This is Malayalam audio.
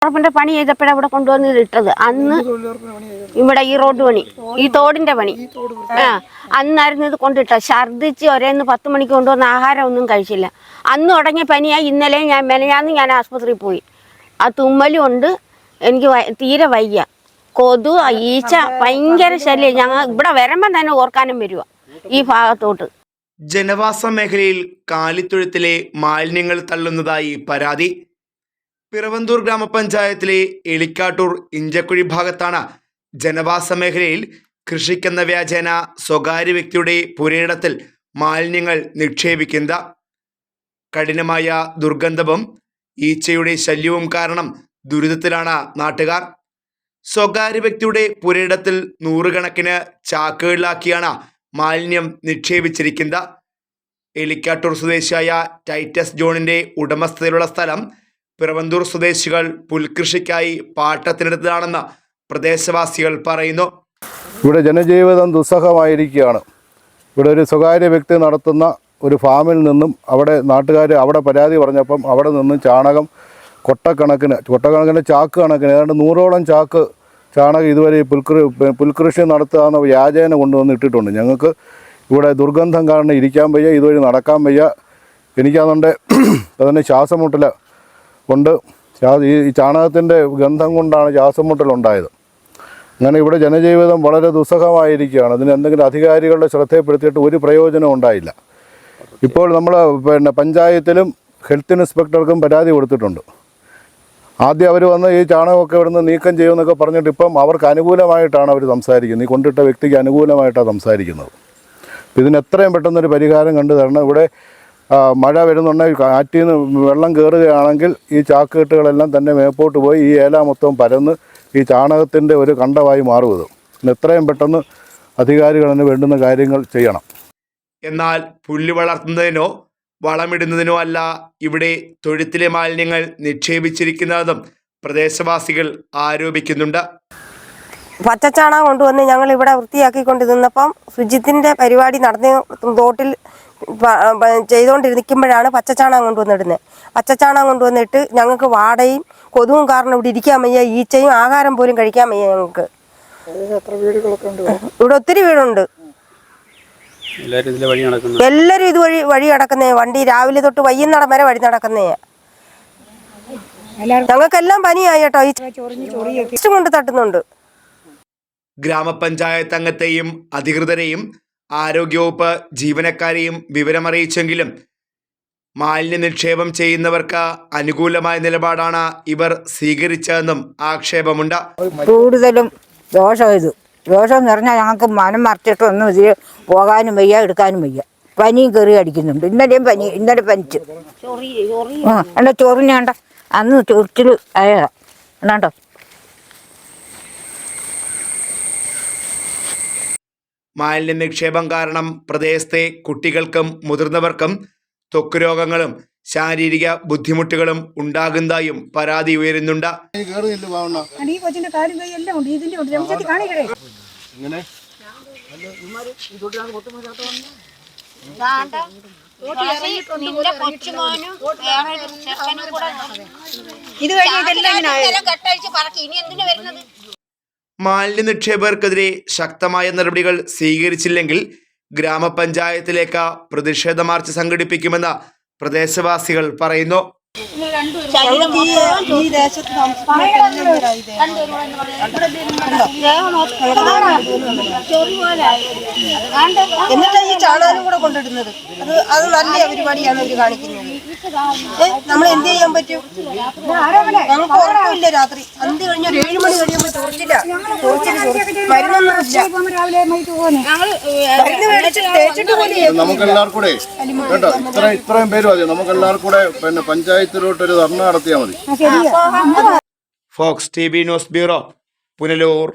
തൊഴിലുറപ്പിന്റെ പണി ചെയ്തപ്പോഴാണ് ഇവിടെ കൊണ്ടുവന്ന് ഇട്ടത്. അന്ന് ഇവിടെ ഈ റോഡ് പണി, ഈ തോടിന്റെ പണി, അന്നായിരുന്നു ഇത് കൊണ്ടിട്ട. ഛർദ്ദിച്ച് ഒരേന്ന് 10 മണിക്ക് കൊണ്ടുവന്ന ആഹാരം ഒന്നും കഴിച്ചില്ല. അന്ന് തുടങ്ങിയ പനിയായി. ഇന്നലെ മെനഞ്ഞാന്ന് ഞാൻ ആശുപത്രിയിൽ പോയി. ആ തുമ്മലും ഉണ്ട്, എനിക്ക് തീരെ വയ്യ. കൊതു, ഈച്ച ഭയങ്കര ശല്യം. ഞങ്ങൾ ഇവിടെ വരുമ്പം തന്നെ ഓർക്കാനും വരുക ഈ ഭാഗത്തോട്ട്. ജനവാസ മേഖലയിൽ കാലിത്തൊഴുത്തിലെ മാലിന്യങ്ങൾ തള്ളുന്നതായി പരാതി. പിറവന്തൂർ ഗ്രാമപഞ്ചായത്തിലെ എളിക്കാട്ടൂർ ഇഞ്ചക്കുഴി ഭാഗത്താണ് ജനവാസ മേഖലയിൽ കൃഷിക്കെന്ന വ്യാജേന സ്വകാര്യ വ്യക്തിയുടെ പുരയിടത്തിൽ മാലിന്യങ്ങൾ നിക്ഷേപിക്കുന്നത്. കഠിനമായ ദുർഗന്ധവും ഈച്ചയുടെ ശല്യവും കാരണം ദുരിതത്തിലാണ് നാട്ടുകാർ. സ്വകാര്യ വ്യക്തിയുടെ പുരയിടത്തിൽ 100 കണക്കിന് ചാക്കുകളിലാക്കിയാണ് മാലിന്യം നിക്ഷേപിച്ചിരിക്കുന്നത്. എളിക്കാട്ടൂർ സ്വദേശിയായ ടൈറ്റസ് ജോണിന്റെ ഉടമസ്ഥതയിലുള്ള സ്ഥലം പിറവന്തൂർ സ്വദേശികൾ പുൽകൃഷിക്കായി പാട്ടത്തിനെടുത്തതാണെന്ന് പ്രദേശവാസികൾ പറയുന്നു. ഇവിടെ ജനജീവിതം ദുസ്സഹമായിരിക്കുകയാണ്. ഇവിടെ ഒരു സ്വകാര്യ വ്യക്തി നടത്തുന്ന ഒരു ഫാമിൽ നിന്നും നാട്ടുകാർ അവിടെ പരാതി പറഞ്ഞപ്പം അവിടെ നിന്നും ചാണകം കൊട്ടക്കണക്കിന് ചാക്ക് കണക്കിന് ഏതാണ്ട് 100ഓളം ചാക്ക് ചാണകം ഇതുവരെ പുൽകൃഷി നടത്തുകയെന്ന വ്യാജേന കൊണ്ടുവന്ന് ഇട്ടിട്ടുണ്ട്. ഞങ്ങൾക്ക് ഇവിടെ ദുർഗന്ധം കാരണം ഇരിക്കാൻ വയ്യ, ഇതുവഴി നടക്കാൻ വയ്യ. എനിക്കതുകൊണ്ട് അതിന് ശ്വാസമുട്ടൽ കൊണ്ട് ഈ ചാണകത്തിൻ്റെ ഗന്ധം കൊണ്ടാണ് ശ്വാസമുട്ടലുണ്ടായത്. അങ്ങനെ ഇവിടെ ജനജീവിതം വളരെ ദുസ്സഹമായിരിക്കുകയാണ്. അതിന് എന്തെങ്കിലും അധികാരികളുടെ ശ്രദ്ധയിൽപ്പെടുത്തിയിട്ട് ഒരു പ്രയോജനം ഉണ്ടായില്ല. ഇപ്പോൾ നമ്മൾ പഞ്ചായത്തിലും ഹെൽത്ത് ഇൻസ്പെക്ടർക്കും പരാതി കൊടുത്തിട്ടുണ്ട്. ആദ്യം അവർ വന്ന് ഈ ചാണകമൊക്കെ ഇവിടുന്ന് നീക്കം ചെയ്യുമെന്നൊക്കെ പറഞ്ഞിട്ട് ഇപ്പം അവർക്ക് അനുകൂലമായിട്ടാണ് അവർ സംസാരിക്കുന്നത്. ഈ കൊണ്ടിട്ട വ്യക്തിക്ക് അനുകൂലമായിട്ടാണ് സംസാരിക്കുന്നത്. ഇതിന് എത്രയും പെട്ടെന്നൊരു പരിഹാരം കണ്ടു തരണം. ഇവിടെ മഴ വരുന്നുണ്ടെങ്കിൽ കാറ്റിൽ നിന്ന് വെള്ളം കയറുകയാണെങ്കിൽ ഈ ചാക്കുകെട്ടുകളെല്ലാം തന്നെ മേപ്പോട്ട് പോയി ഈ ഏല മൊത്തം പരന്ന് ഈ ചാണകത്തിൻ്റെ ഒരു കണ്ടമായി മാറുന്നത്. എത്രയും പെട്ടെന്ന് അധികാരികളതിന് വേണ്ടുന്ന കാര്യങ്ങൾ ചെയ്യണം. എന്നാൽ പുല്ല് വളർത്തുന്നതിനോ വളമിടുന്നതിനോ അല്ല ഇവിടെ തൊഴുത്തിലെ മാലിന്യങ്ങൾ നിക്ഷേപിച്ചിരിക്കുന്നതും പ്രദേശവാസികൾ ആരോപിക്കുന്നുണ്ട്. പച്ചച്ചാണകം കൊണ്ടുവന്ന് ഞങ്ങൾ ഇവിടെ വൃത്തിയാക്കിക്കൊണ്ട് നിന്നപ്പം ശുചിത്തിൻ്റെ പരിപാടി നടന്ന് തോട്ടിൽ ചെയ്തുകൊണ്ടിരിക്കുമ്പോഴാണ് പച്ചച്ചാണകം കൊണ്ടുവന്നിടുന്നത്. പച്ചച്ചാണകം കൊണ്ടുവന്നിട്ട് ഞങ്ങൾക്ക് വാടയും കൊതുവും കാരണം ഇവിടെ ഇരിക്കാൻ വയ്യ, ഈച്ചയും ആഹാരം പോലും കഴിക്കാൻ വയ്യ. ഞങ്ങൾക്ക് ഇവിടെ ഒത്തിരി വീടുണ്ട്. എല്ലാവരും ഇതുവഴി വഴി നടക്കുന്നേ. വണ്ടി രാവിലെ തൊട്ട് വൈകുന്നേരം വരെ വഴി നടക്കുന്നേ. ഞങ്ങൾക്കെല്ലാം പനിയായി കേട്ടോ. ഈ കൊണ്ട് തട്ടുന്നുണ്ട്. ഗ്രാമപഞ്ചായത്ത് അംഗത്തെയും അധികൃതരെയും ആരോഗ്യവകുപ്പ് ജീവനക്കാരെയും വിവരമറിയിച്ചെങ്കിലും മാലിന്യ നിക്ഷേപം ചെയ്യുന്നവർക്ക് അനുകൂലമായ നിലപാടാണ് ഇവർ സ്വീകരിച്ചതെന്നും ആക്ഷേപമുണ്ട്. കൂടുതലും ദോഷം എന്ന് പറഞ്ഞാൽ ഞങ്ങൾക്ക് മനം മറിച്ചിട്ടൊന്നും ഇതിൽ പോകാനും വയ്യ, എടുക്കാനും വയ്യ. പനിയും കയറി അടിക്കുന്നുണ്ട്. ഇന്നലെ പനിച്ചു. എൻ്റെ ചൊറിഞ്ഞാണ്ട അന്ന് ചൊറിച്ചിൽ ആയതാ എന്നാണ്ടോ. മാലിന്യ നിക്ഷേപം കാരണം പ്രദേശത്തെ കുട്ടികൾക്കും മുതിർന്നവർക്കും ത്വക്ക് രോഗങ്ങളും ശാരീരിക ബുദ്ധിമുട്ടുകളും ഉണ്ടാകുന്നതായും പരാതി ഉയരുന്നുണ്ട്. മാലിന്യ നിക്ഷേപകർക്കെതിരെ ശക്തമായ നടപടികൾ സ്വീകരിച്ചില്ലെങ്കിൽ ഗ്രാമപഞ്ചായത്തിലേക്ക് പ്രതിഷേധ മാർച്ച് സംഘടിപ്പിക്കുമെന്ന് പ്രദേശവാസികൾ പറയുന്നു. എന്നിട്ട് ഈ ചാണകം കൂടെ കൊണ്ടിടുന്നത് അത് നല്ല പരിപാടിയാണ് അവർ കാണിക്കുന്നത്. നമ്മൾ എന്ത് ചെയ്യാൻ പറ്റും? ഞങ്ങൾക്ക് ഉറക്കമില്ല. രാത്രി അന്തി കഴിഞ്ഞ 7 മണി കഴിയുമ്പോൾ ചോദിച്ചില്ല. നമുക്കെല്ലാവർക്കും കൂടെ കേട്ടോ, ഇത്രയും പേര് മതി. നമുക്കെല്ലാവർക്കും കൂടെ പഞ്ചായത്തിലോട്ട് ഒരു ധർണ നടത്തിയാൽ മതി. Fox TV news bureau, Punalur.